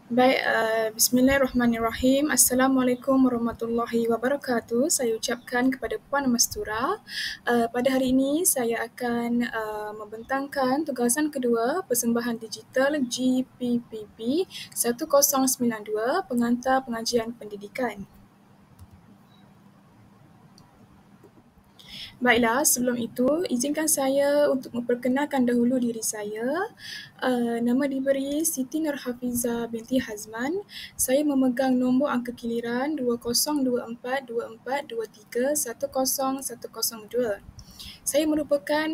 Baik, Bismillahirrahmanirrahim. Assalamualaikum warahmatullahi wabarakatuh. Saya ucapkan kepada Puan Mastura. Pada hari ini saya akan membentangkan tugasan kedua persembahan digital GPPP 1092 Pengantar Pengajian Pendidikan. Baiklah, sebelum itu, izinkan saya untuk memperkenalkan dahulu diri saya. Nama diberi Siti Nurhafizah binti Hazman. Saya memegang nombor angka giliran 20242423101002. Saya merupakan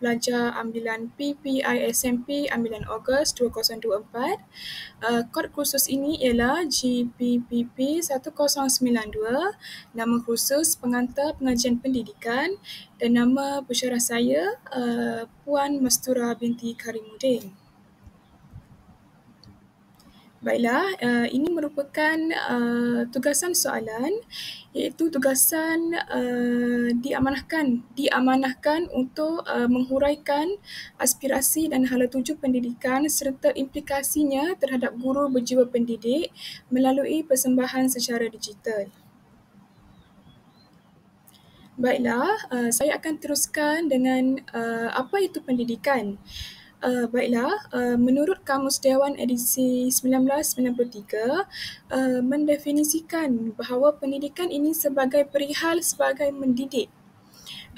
pelajar ambilan PPISMP ambilan Ogos 2024. Kod kursus ini ialah GPPP 1092, nama kursus Pengantar Pengajian Pendidikan, dan nama pensyarah saya Puan Mastura binti Karimuddin. Baiklah, ini merupakan tugasan soalan, iaitu tugasan diamanahkan untuk menghuraikan aspirasi dan hala tuju pendidikan serta implikasinya terhadap guru berjiwa pendidik melalui persembahan secara digital. Baiklah, saya akan teruskan dengan apa itu pendidikan. Menurut Kamus Dewan edisi 1993, mendefinisikan bahawa pendidikan ini sebagai perihal sebagai mendidik.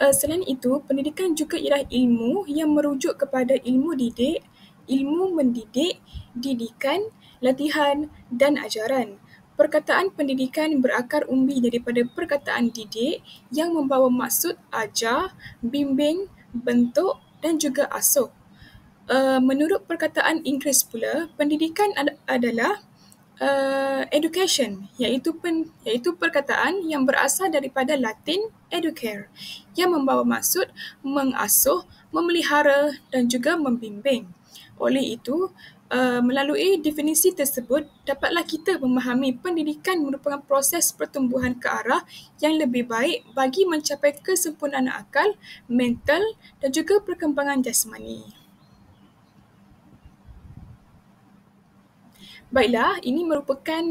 Selain itu, pendidikan juga ialah ilmu yang merujuk kepada ilmu didik, ilmu mendidik, didikan, latihan dan ajaran. Perkataan pendidikan berakar umbi daripada perkataan didik yang membawa maksud ajar, bimbing, bentuk dan juga asuh. Menurut perkataan Inggeris pula, pendidikan adalah education, iaitu perkataan yang berasal daripada Latin educare, yang membawa maksud mengasuh, memelihara dan juga membimbing. Oleh itu, melalui definisi tersebut, dapatlah kita memahami pendidikan merupakan proses pertumbuhan ke arah yang lebih baik bagi mencapai kesempurnaan akal, mental dan juga perkembangan jasmani. Baiklah, ini merupakan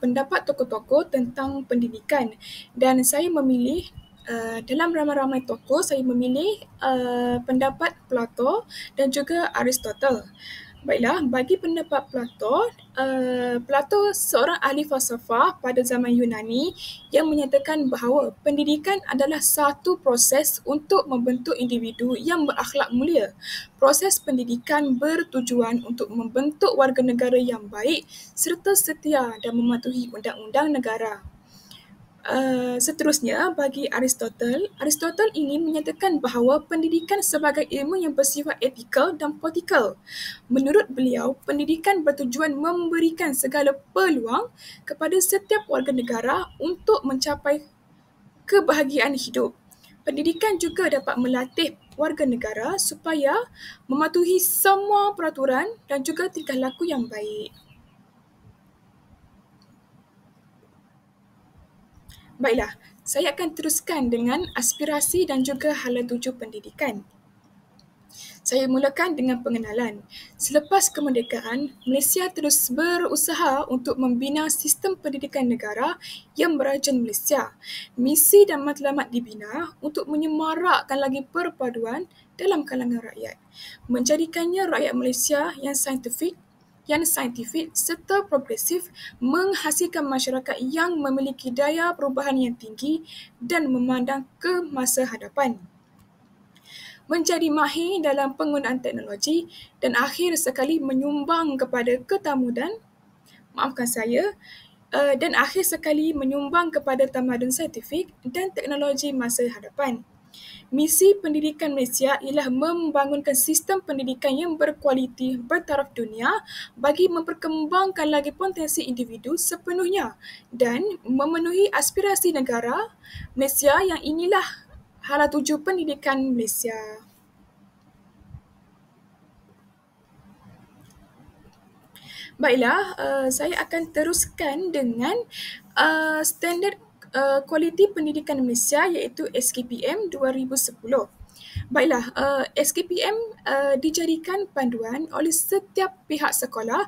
pendapat tokoh-tokoh tentang pendidikan dan saya memilih dalam ramai-ramai tokoh, saya memilih pendapat Plato dan juga Aristotle. Baiklah, bagi pendapat Plato, Plato seorang ahli falsafah pada zaman Yunani yang menyatakan bahawa pendidikan adalah satu proses untuk membentuk individu yang berakhlak mulia. Proses pendidikan bertujuan untuk membentuk warga negara yang baik serta setia dan mematuhi undang-undang negara. Seterusnya, bagi Aristotle ini menyatakan bahawa pendidikan sebagai ilmu yang bersifat etikal dan politikal. Menurut beliau, pendidikan bertujuan memberikan segala peluang kepada setiap warga negara untuk mencapai kebahagiaan hidup. Pendidikan juga dapat melatih warga negara supaya mematuhi semua peraturan dan juga tingkah laku yang baik. Baiklah, saya akan teruskan dengan aspirasi dan juga hala tuju pendidikan. Saya mulakan dengan pengenalan. Selepas kemerdekaan, Malaysia terus berusaha untuk membina sistem pendidikan negara yang berajang Malaysia. Misi dan matlamat dibina untuk menyemarakkan lagi perpaduan dalam kalangan rakyat, menjadikannya rakyat Malaysia yang saintifik serta progresif, menghasilkan masyarakat yang memiliki daya perubahan yang tinggi dan memandang ke masa hadapan, menjadi mahir dalam penggunaan teknologi dan akhir sekali menyumbang kepada tamadun saintifik dan teknologi masa hadapan. Misi pendidikan Malaysia ialah membangunkan sistem pendidikan yang berkualiti bertaraf dunia bagi memperkembangkan lagi potensi individu sepenuhnya dan memenuhi aspirasi negara Malaysia yang inilah hala tuju pendidikan Malaysia. Baiklah, saya akan teruskan dengan standard kualiti pendidikan Malaysia iaitu SKPM 2010. Baiklah, SKPM dijadikan panduan oleh setiap pihak sekolah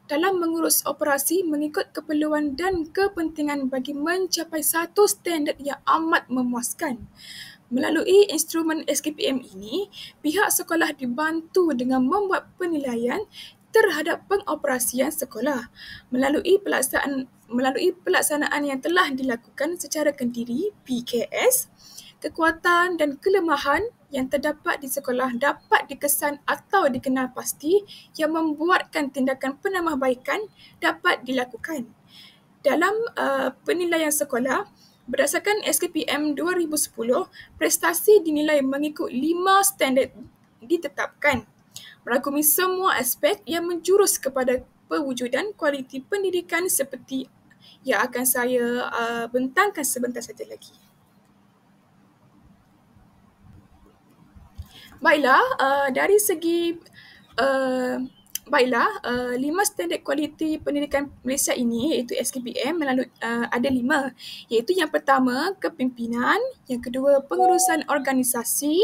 dalam mengurus operasi mengikut keperluan dan kepentingan bagi mencapai satu standard yang amat memuaskan. Melalui instrumen SKPM ini, pihak sekolah dibantu dengan membuat penilaian terhadap pengoperasian sekolah melalui pelaksanaan yang telah dilakukan secara kendiri PKS. Kekuatan dan kelemahan yang terdapat di sekolah dapat dikesan atau dikenal pasti yang membuatkan tindakan penambahbaikan dapat dilakukan. Dalam penilaian sekolah, berdasarkan SKPM 2010, prestasi dinilai mengikut 5 standard ditetapkan, merangkumi semua aspek yang menjurus kepada pewujudan kualiti pendidikan seperti yang akan saya bentangkan sebentar saja lagi. Baiklah, dari segi lima standard kualiti pendidikan Malaysia ini iaitu SKPM ada 5, iaitu yang pertama kepimpinan, yang kedua pengurusan organisasi,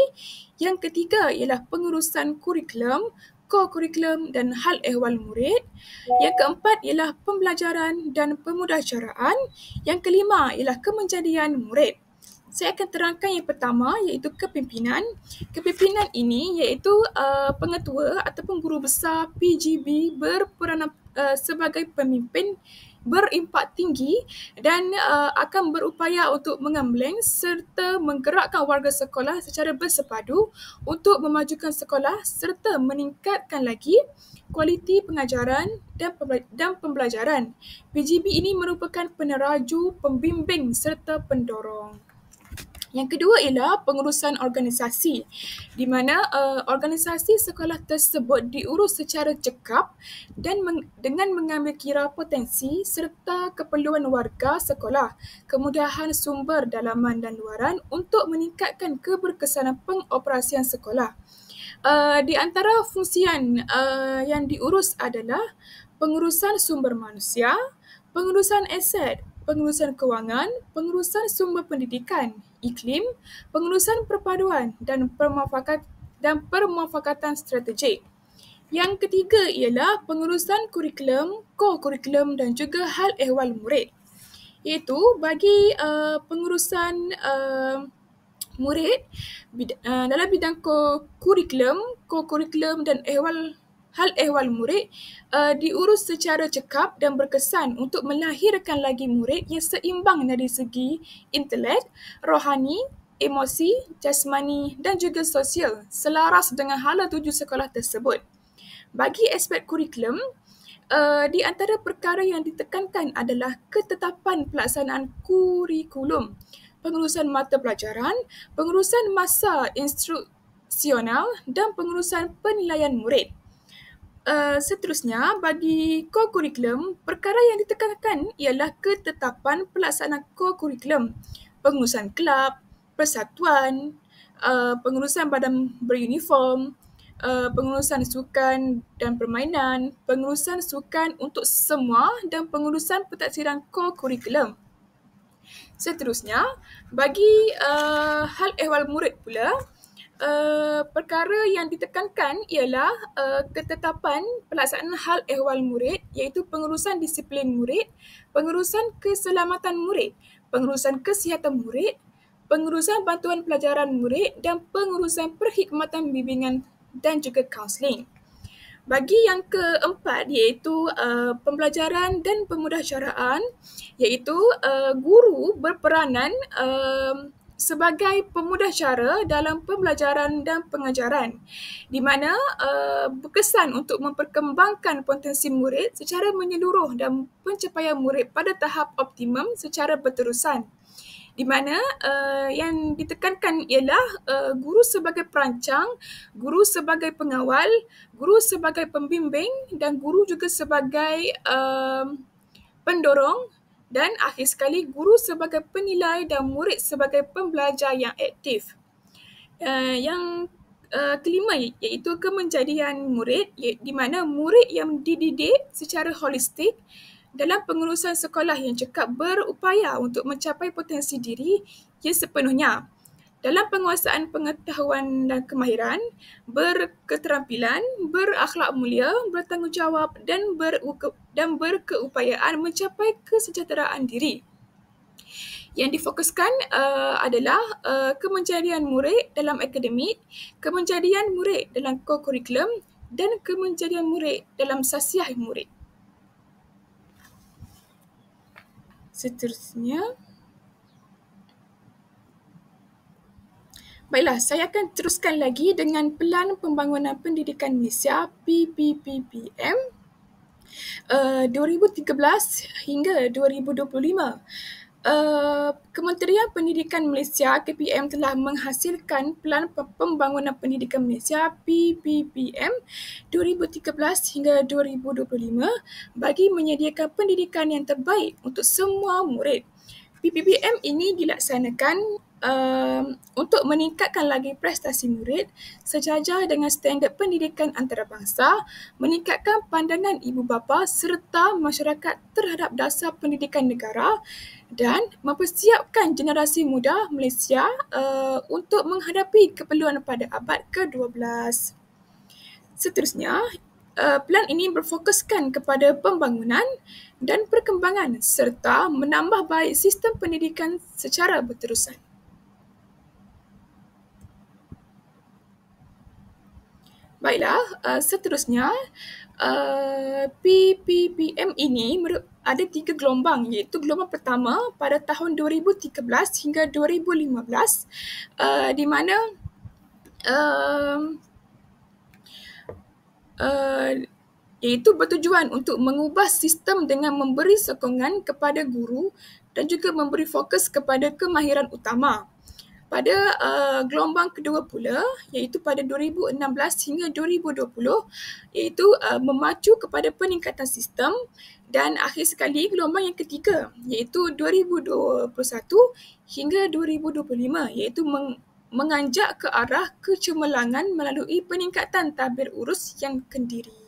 yang ketiga ialah pengurusan kurikulum, ko-kurikulum dan hal ehwal murid, yang keempat ialah pembelajaran dan pemudaharaan, yang kelima ialah kemenjadian murid. Saya akan terangkan yang pertama iaitu kepimpinan. Kepimpinan ini iaitu pengetua ataupun guru besar PGB berperanan sebagai pemimpin berimpak tinggi dan akan berupaya untuk mengembleng serta menggerakkan warga sekolah secara bersepadu untuk memajukan sekolah serta meningkatkan lagi kualiti pengajaran dan pembelajaran. PGB ini merupakan peneraju, pembimbing serta pendorong. Yang kedua ialah pengurusan organisasi, di mana organisasi sekolah tersebut diurus secara cekap dan dengan mengambil kira potensi serta keperluan warga sekolah, kemudahan sumber dalaman dan luaran untuk meningkatkan keberkesanan pengoperasian sekolah. Di antara fungsian yang diurus adalah pengurusan sumber manusia, pengurusan aset, pengurusan kewangan, pengurusan sumber pendidikan, iklim, pengurusan perpaduan dan permufakatan strategik. Yang ketiga ialah pengurusan kurikulum, ko-kurikulum dan juga hal ehwal murid. Iaitu bagi pengurusan murid dalam bidang kurikulum, ko-kurikulum dan hal ehwal murid diurus secara cekap dan berkesan untuk melahirkan lagi murid yang seimbang dari segi intelek, rohani, emosi, jasmani dan juga sosial selaras dengan hala tuju sekolah tersebut. Bagi aspek kurikulum, di antara perkara yang ditekankan adalah ketetapan pelaksanaan kurikulum, pengurusan mata pelajaran, pengurusan masa instruksional dan pengurusan penilaian murid. Seterusnya, bagi ko-kurikulum, perkara yang ditekankan ialah ketetapan pelaksanaan ko-kurikulum, pengurusan kelab, persatuan, pengurusan badan beruniform, pengurusan sukan dan permainan, pengurusan sukan untuk semua dan pengurusan pentadbiran ko-kurikulum. Seterusnya, bagi hal ehwal murid pula, perkara yang ditekankan ialah ketetapan pelaksanaan hal ehwal murid iaitu pengurusan disiplin murid, pengurusan keselamatan murid, pengurusan kesihatan murid, pengurusan bantuan pelajaran murid dan pengurusan perkhidmatan bimbingan dan juga kaunseling. Bagi yang keempat iaitu pembelajaran dan pemudaharaan, iaitu guru berperanan sebagai pemudahacara dalam pembelajaran dan pengajaran, di mana berkesan untuk memperkembangkan potensi murid secara menyeluruh dan pencapaian murid pada tahap optimum secara berterusan. Di mana yang ditekankan ialah guru sebagai perancang, guru sebagai pengawal, guru sebagai pembimbing dan guru juga sebagai pendorong dan akhir sekali guru sebagai penilai dan murid sebagai pembelajar yang aktif. Yang kelima iaitu kemenjadian murid, di mana murid yang dididik secara holistik dalam pengurusan sekolah yang cekap berupaya untuk mencapai potensi diri yang sepenuhnya. dalam penguasaan pengetahuan dan kemahiran, berketerampilan, berakhlak mulia, bertanggungjawab dan berkeupayaan mencapai kesejahteraan diri. Yang difokuskan adalah kemenjadian murid dalam akademik, kemenjadian murid dalam co-curriculum dan kemenjadian murid dalam sasiah murid. Seterusnya, baiklah, saya akan teruskan lagi dengan Pelan Pembangunan Pendidikan Malaysia PPPPM 2013 hingga 2025. Kementerian Pendidikan Malaysia KPM telah menghasilkan Pelan Pembangunan Pendidikan Malaysia PPPM 2013 hingga 2025 bagi menyediakan pendidikan yang terbaik untuk semua murid. PPPM ini dilaksanakan untuk meningkatkan lagi prestasi murid sejajar dengan standard pendidikan antarabangsa, meningkatkan pandangan ibu bapa serta masyarakat terhadap dasar pendidikan negara dan mempersiapkan generasi muda Malaysia untuk menghadapi keperluan pada abad ke-12. Seterusnya, pelan ini berfokuskan kepada pembangunan dan perkembangan serta menambah baik sistem pendidikan secara berterusan. Baiklah, seterusnya, PPPM ini ada 3 gelombang, iaitu gelombang pertama pada tahun 2013 hingga 2015, di mana iaitu bertujuan untuk mengubah sistem dengan memberi sokongan kepada guru dan juga memberi fokus kepada kemahiran utama. Pada gelombang kedua pula, iaitu pada 2016 hingga 2020, iaitu memacu kepada peningkatan sistem, dan akhir sekali gelombang yang ketiga, iaitu 2021 hingga 2025, iaitu menganjak ke arah kecemerlangan melalui peningkatan tabir urus yang kendiri.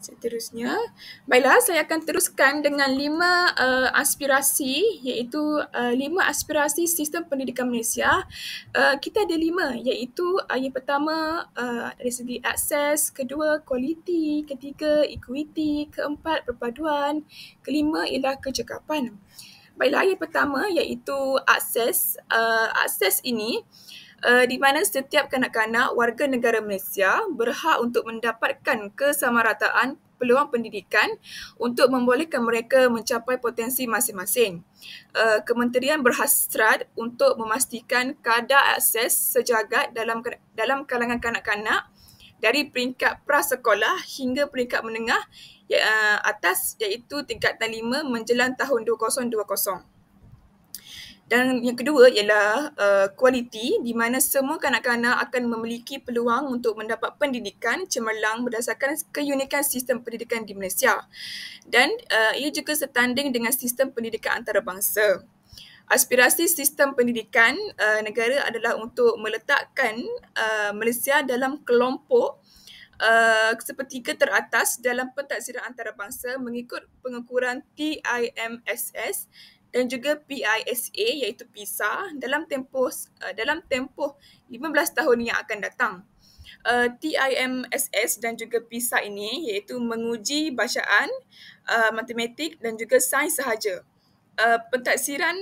Seterusnya, baiklah, saya akan teruskan dengan 5 aspirasi, iaitu 5 aspirasi sistem pendidikan Malaysia. Kita ada 5, iaitu yang pertama dari segi akses, kedua kualiti, ketiga equity, keempat perpaduan, kelima ialah kecekapan. Baiklah, yang pertama iaitu akses. Akses ini di mana setiap kanak-kanak warga negara Malaysia berhak untuk mendapatkan kesamarataan peluang pendidikan untuk membolehkan mereka mencapai potensi masing-masing. Kementerian berhasrat untuk memastikan kadar akses sejagat dalam kalangan kanak-kanak dari peringkat prasekolah hingga peringkat menengah atas, iaitu tingkatan 5 menjelang tahun 2020. Dan yang kedua ialah kualiti, di mana semua kanak-kanak akan memiliki peluang untuk mendapat pendidikan cemerlang berdasarkan keunikan sistem pendidikan di Malaysia. Dan ia juga setanding dengan sistem pendidikan antarabangsa. Aspirasi sistem pendidikan negara adalah untuk meletakkan Malaysia dalam kelompok sepertiga teratas dalam pentaksiran antarabangsa mengikut pengukuran TIMSS dan juga PISA, iaitu PISA, dalam tempoh 15 tahun yang akan datang. TIMSS dan juga PISA ini iaitu menguji bacaan, matematik dan juga sains sahaja. Pentaksiran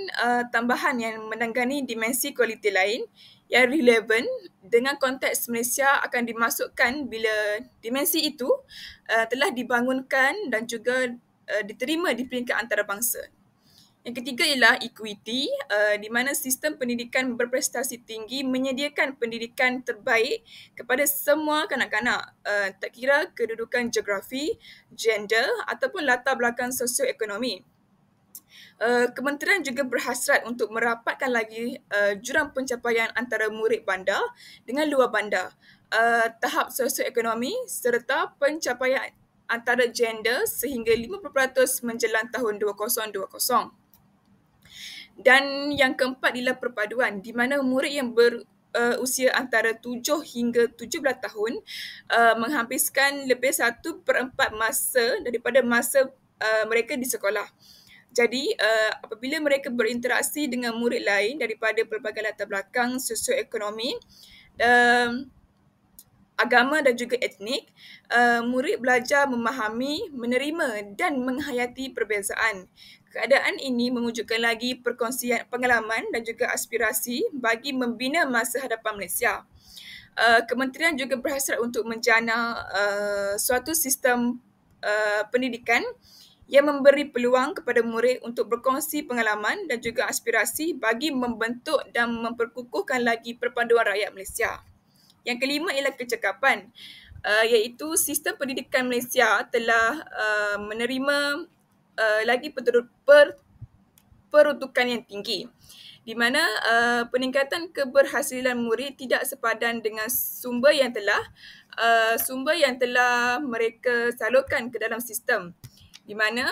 tambahan yang menangani dimensi kualiti lain yang relevan dengan konteks Malaysia akan dimasukkan bila dimensi itu telah dibangunkan dan juga diterima di peringkat antarabangsa. Yang ketiga ialah equity, di mana sistem pendidikan berprestasi tinggi menyediakan pendidikan terbaik kepada semua kanak-kanak, tak kira kedudukan geografi, gender ataupun latar belakang sosioekonomi. Kementerian juga berhasrat untuk merapatkan lagi jurang pencapaian antara murid bandar dengan luar bandar, tahap sosioekonomi serta pencapaian antara gender sehingga 50% menjelang tahun 2020. Dan yang keempat ialah perpaduan, di mana murid yang berusia antara 7 hingga 17 tahun menghabiskan lebih 1/4 masa daripada masa mereka di sekolah. Jadi apabila mereka berinteraksi dengan murid lain daripada pelbagai latar belakang sosioekonomi, agama dan juga etnik, murid belajar memahami, menerima dan menghayati perbezaan. Keadaan ini mewujudkan lagi perkongsian pengalaman dan juga aspirasi bagi membina masa hadapan Malaysia. Kementerian juga berhasrat untuk menjana suatu sistem pendidikan yang memberi peluang kepada murid untuk berkongsi pengalaman dan juga aspirasi bagi membentuk dan memperkukuhkan lagi perpaduan rakyat Malaysia. Yang kelima ialah kecekapan, iaitu sistem pendidikan Malaysia telah menerima lagi peruntukan yang tinggi, di mana peningkatan keberhasilan murid tidak sepadan dengan sumber yang telah mereka salurkan ke dalam sistem, di mana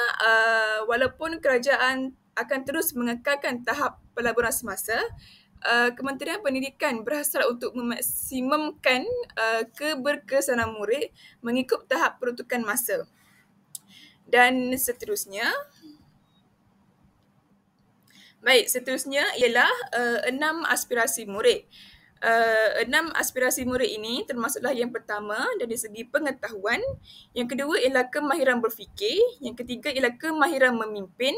walaupun kerajaan akan terus mengekalkan tahap pelaburan semasa, Kementerian Pendidikan berhasrat untuk memaksimumkan keberkesanan murid mengikut tahap peruntukan masa. Dan seterusnya, ialah 6 aspirasi murid. 6 aspirasi murid ini termasuklah yang pertama dari segi pengetahuan, yang kedua ialah kemahiran berfikir, yang ketiga ialah kemahiran memimpin,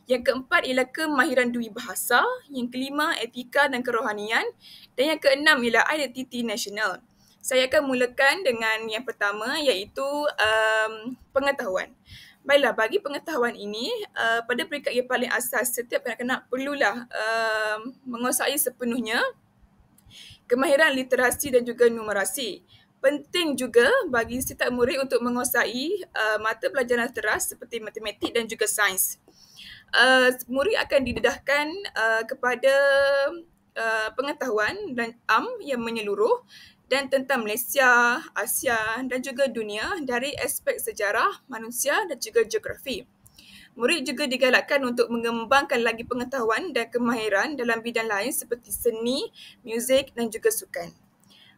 yang keempat ialah kemahiran dui bahasa, yang kelima etika dan kerohanian, dan yang keenam ialah identiti nasional. Saya akan mulakan dengan yang pertama, iaitu pengetahuan. Baiklah, bagi pengetahuan ini, pada peringkat yang paling asas, setiap kanak-kanak perlulah menguasai sepenuhnya kemahiran literasi dan juga numerasi. Penting juga bagi setiap murid untuk menguasai mata pelajaran teras seperti matematik dan juga sains. Murid akan didedahkan kepada pengetahuan dan yang menyeluruh dan tentang Malaysia, Asia dan juga dunia dari aspek sejarah, manusia dan juga geografi. Murid juga digalakkan untuk mengembangkan lagi pengetahuan dan kemahiran dalam bidang lain seperti seni, muzik dan juga sukan.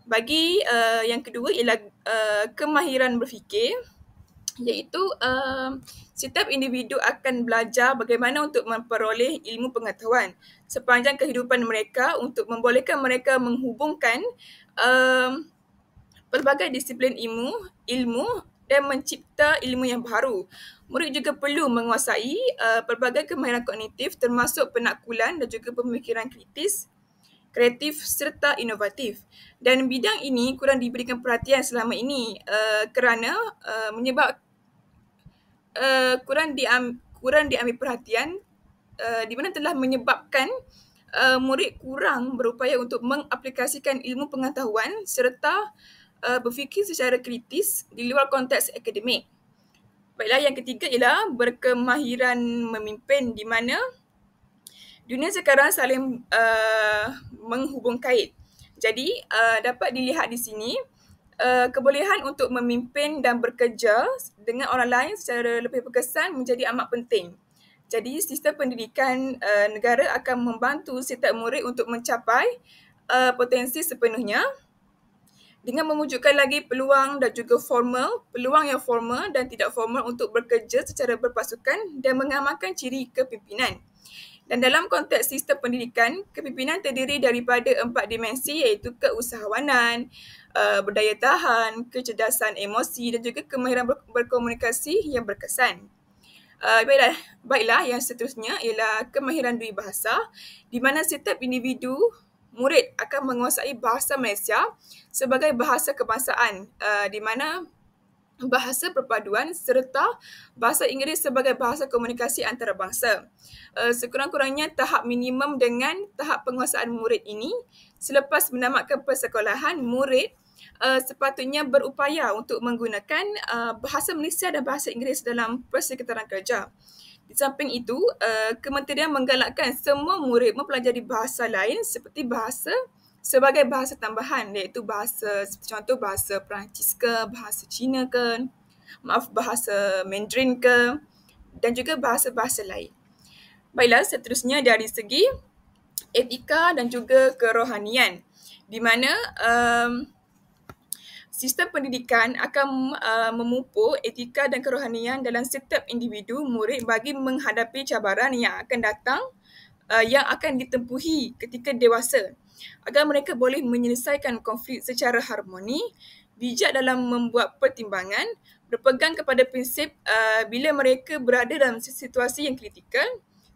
Bagi yang kedua ialah kemahiran berfikir, iaitu setiap individu akan belajar bagaimana untuk memperoleh ilmu pengetahuan sepanjang kehidupan mereka untuk membolehkan mereka menghubungkan pelbagai disiplin ilmu dan mencipta ilmu yang baru. Murid juga perlu menguasai pelbagai kemahiran kognitif termasuk penaklukan dan juga pemikiran kreatif serta inovatif. Dan bidang ini kurang diberikan perhatian selama ini kerana kurang diambil perhatian di mana telah menyebabkan murid kurang berupaya untuk mengaplikasikan ilmu pengetahuan serta berfikir secara kritis di luar konteks akademik. Baiklah, yang ketiga ialah berkemahiran memimpin, di mana dunia sekarang saling menghubung kait. Jadi dapat dilihat di sini kebolehan untuk memimpin dan bekerja dengan orang lain secara lebih berkesan menjadi amat penting. Jadi sistem pendidikan negara akan membantu setiap murid untuk mencapai potensi sepenuhnya dengan mewujudkan lagi peluang yang formal dan tidak formal untuk bekerja secara berpasukan dan mengamalkan ciri kepimpinan. Dan dalam konteks sistem pendidikan, kepimpinan terdiri daripada 4 dimensi, iaitu keusahawanan, berdaya tahan, kecerdasan emosi dan juga kemahiran berkomunikasi yang berkesan. Baiklah, yang seterusnya ialah kemahiran dui bahasa, di mana setiap individu murid akan menguasai bahasa Malaysia sebagai bahasa kebangsaan, di mana bahasa perpaduan serta bahasa Inggeris sebagai bahasa komunikasi antarabangsa. Sekurang-kurangnya tahap minimum dengan tahap penguasaan murid ini, selepas menamatkan persekolahan, murid sepatutnya berupaya untuk menggunakan bahasa Malaysia dan bahasa Inggeris dalam persekitaran kerja. Di samping itu, kementerian menggalakkan semua murid mempelajari bahasa lain seperti bahasa sebagai bahasa tambahan, iaitu contoh bahasa Perancis ke, bahasa Cina ke, bahasa Mandarin ke dan juga bahasa-bahasa lain. Baiklah, seterusnya dari segi etika dan juga kerohanian, di mana Sistem pendidikan akan memupuk etika dan kerohanian dalam setiap individu murid bagi menghadapi cabaran yang akan datang yang akan ditempuhi ketika dewasa agar mereka boleh menyelesaikan konflik secara harmoni, bijak dalam membuat pertimbangan, berpegang kepada prinsip bila mereka berada dalam situasi yang kritikal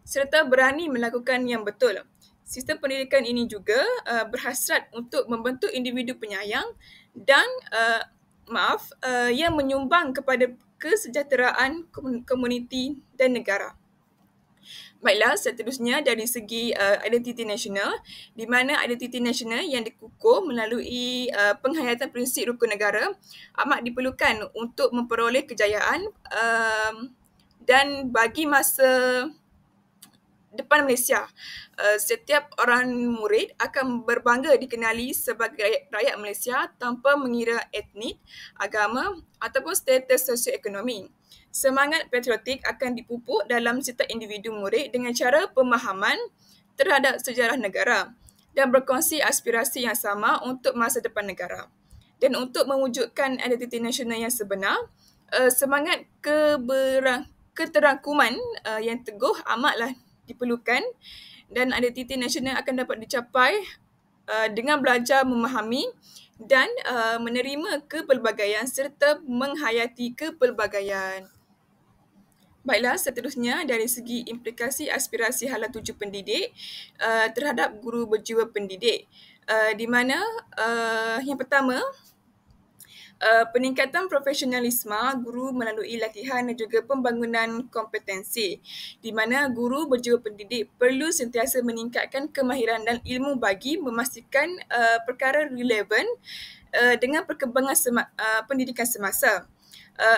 serta berani melakukan yang betul. Sistem pendidikan ini juga berhasrat untuk membentuk individu penyayang dan yang menyumbang kepada kesejahteraan komuniti dan negara. Baiklah, seterusnya dari segi identiti nasional, di mana identiti nasional yang dikukuh melalui penghayatan prinsip rukun negara amat diperlukan untuk memperoleh kejayaan dan bagi masa depan Malaysia. Setiap orang murid akan berbangga dikenali sebagai rakyat Malaysia tanpa mengira etnik, agama ataupun status sosioekonomi. Semangat patriotik akan dipupuk dalam setiap individu murid dengan cara pemahaman terhadap sejarah negara dan berkongsi aspirasi yang sama untuk masa depan negara. Dan untuk mewujudkan identiti nasional yang sebenar, semangat keterangkuman yang teguh amatlah diperlukan dan identiti nasional akan dapat dicapai dengan belajar memahami dan menerima kepelbagaian serta menghayati kepelbagaian. Baiklah, seterusnya dari segi implikasi aspirasi hala tuju pendidik terhadap guru berjiwa pendidik, di mana yang pertama, peningkatan profesionalisme guru melalui latihan dan juga pembangunan kompetensi, di mana guru berjiwa pendidik perlu sentiasa meningkatkan kemahiran dan ilmu bagi memastikan perkara relevan dengan perkembangan pendidikan semasa.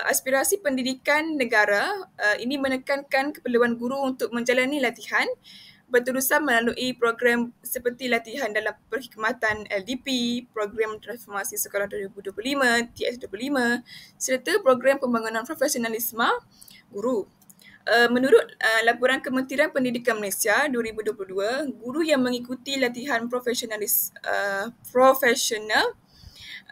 Aspirasi pendidikan negara ini menekankan keperluan guru untuk menjalani latihan berterusan melalui program seperti latihan dalam perkhidmatan LDP, program transformasi sekolah 2025, TS25 serta program pembangunan profesionalisme guru. Menurut laporan Kementerian Pendidikan Malaysia 2022, guru yang mengikuti latihan profesional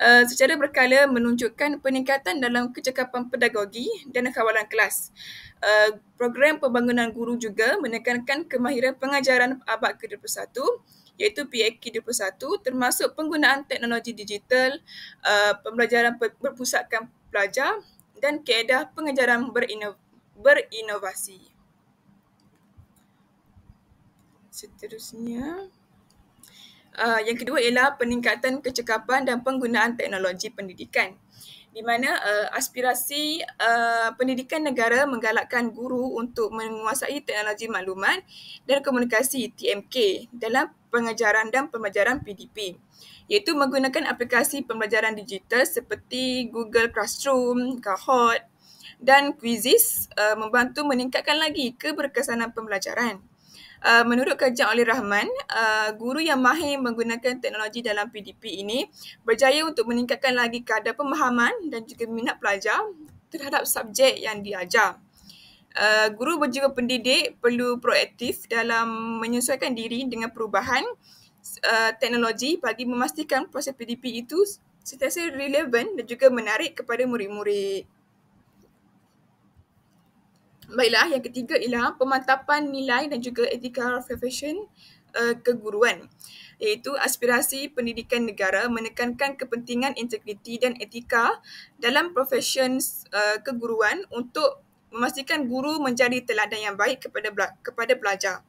secara berkala menunjukkan peningkatan dalam kecekapan pedagogi dan kawalan kelas. Program pembangunan guru juga menekankan kemahiran pengajaran abad ke-21 iaitu PAK21 termasuk penggunaan teknologi digital, pembelajaran berpusatkan pelajar dan kaedah pengajaran berinovasi. Seterusnya, yang kedua ialah peningkatan kecekapan dan penggunaan teknologi pendidikan, di mana aspirasi pendidikan negara menggalakkan guru untuk menguasai teknologi maklumat dan komunikasi TMK dalam pengajaran dan pembelajaran PDP, iaitu menggunakan aplikasi pembelajaran digital seperti Google Classroom, Kahoot dan Quizizz membantu meningkatkan lagi keberkesanan pembelajaran. Menurut kajian oleh Rahman, guru yang mahir menggunakan teknologi dalam PDP ini berjaya untuk meningkatkan lagi kadar pemahaman dan juga minat pelajar terhadap subjek yang diajar. Guru berjiwa pendidik perlu proaktif dalam menyesuaikan diri dengan perubahan teknologi bagi memastikan proses PDP itu sentiasa relevan dan juga menarik kepada murid-murid. Baiklah, yang ketiga ialah pemantapan nilai dan juga etika profession keguruan, iaitu aspirasi pendidikan negara menekankan kepentingan integriti dan etika dalam profession keguruan untuk memastikan guru menjadi teladan yang baik kepada pelajar.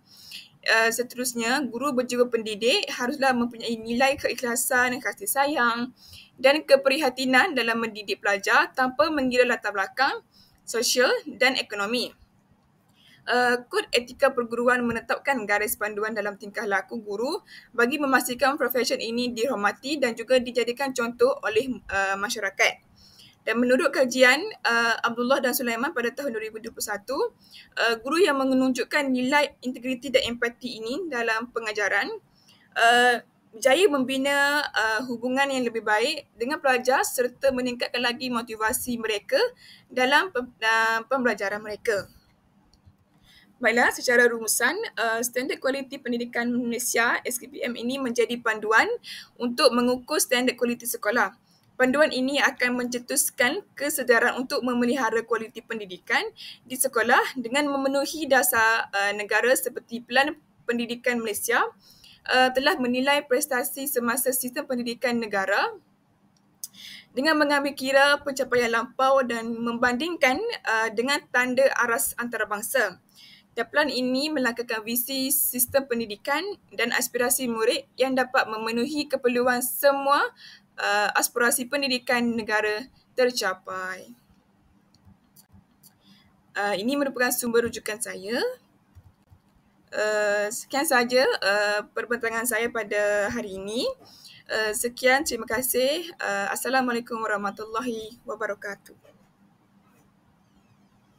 Seterusnya, guru berjiwa pendidik haruslah mempunyai nilai keikhlasan, kasih sayang dan keprihatinan dalam mendidik pelajar tanpa mengira latar belakang sosial dan ekonomi. Kod etika perguruan menetapkan garis panduan dalam tingkah laku guru bagi memastikan profesion ini dihormati dan juga dijadikan contoh oleh masyarakat. Dan menurut kajian Abdullah dan Sulaiman pada tahun 2021, guru yang menunjukkan nilai integriti dan empati ini dalam pengajaran berjaya membina hubungan yang lebih baik dengan pelajar serta meningkatkan lagi motivasi mereka dalam pembelajaran mereka. Baiklah, secara rumusan, Standard Kualiti Pendidikan Malaysia SKPM ini menjadi panduan untuk mengukur standard kualiti sekolah. Panduan ini akan mencetuskan kesedaran untuk memelihara kualiti pendidikan di sekolah dengan memenuhi dasar negara seperti Pelan Pendidikan Malaysia telah menilai prestasi semasa sistem pendidikan negara dengan mengambil kira pencapaian lampau dan membandingkan dengan tanda aras antarabangsa. Dan pelan ini melangkahkan visi sistem pendidikan dan aspirasi murid yang dapat memenuhi keperluan semua aspirasi pendidikan negara tercapai. Ini merupakan sumber rujukan saya. Sekian sahaja perbincangan saya pada hari ini. Sekian, terima kasih. Assalamualaikum warahmatullahi wabarakatuh.